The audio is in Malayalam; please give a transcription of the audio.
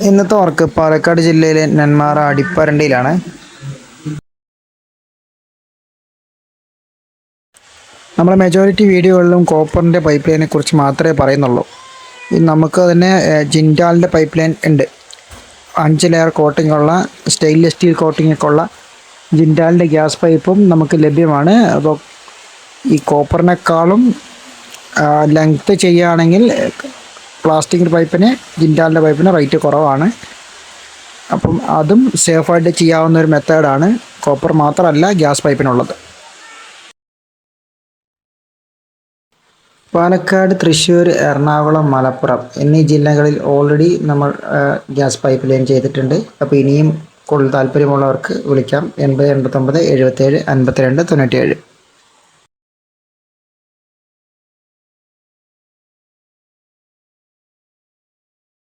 ഇന്നത്തെ വർക്ക് പാലക്കാട് ജില്ലയിലെ നെന്മാറ അടിപ്പരണ്ടിയിലാണ്. നമ്മുടെ മെജോറിറ്റി വീഡിയോകളിലും കോപ്പറിൻ്റെ പൈപ്പ് ലൈനെ കുറിച്ച് മാത്രമേ പറയുന്നുള്ളൂ. നമുക്ക് തന്നെ ജിൻഡാലിൻ്റെ പൈപ്പ് ലൈൻ ഉണ്ട്. 5 ലെയർ കോട്ടിംഗ് ഉള്ള സ്റ്റെയിൻലെസ് സ്റ്റീൽ കോട്ടിംഗ് ഒക്കെ ഉള്ള ജിൻഡാലിൻ്റെ ഗ്യാസ് പൈപ്പും നമുക്ക് ലഭ്യമാണ്. അപ്പോൾ ഈ കോപ്പറിനേക്കാളും ലെങ്ത്ത് ചെയ്യുകയാണെങ്കിൽ പ്ലാസ്റ്റിക് പൈപ്പിന് ജിൻഡാലിൻ്റെ പൈപ്പിന് റേറ്റ് കുറവാണ്. അപ്പം അതും സേഫായിട്ട് ചെയ്യാവുന്ന ഒരു മെത്തേഡാണ്. കോപ്പർ മാത്രമല്ല ഗ്യാസ് പൈപ്പിനുള്ളത്. പാലക്കാട്, തൃശ്ശൂർ, എറണാകുളം, മലപ്പുറം എന്നീ ജില്ലകളിൽ ഓൾറെഡി നമ്മൾ ഗ്യാസ് പൈപ്പ് ലൈൻ ചെയ്തിട്ടുണ്ട്. അപ്പോൾ ഇനിയും കൂടുതൽ താല്പര്യമുള്ളവർക്ക് വിളിക്കാം. 80 89 77 52 97.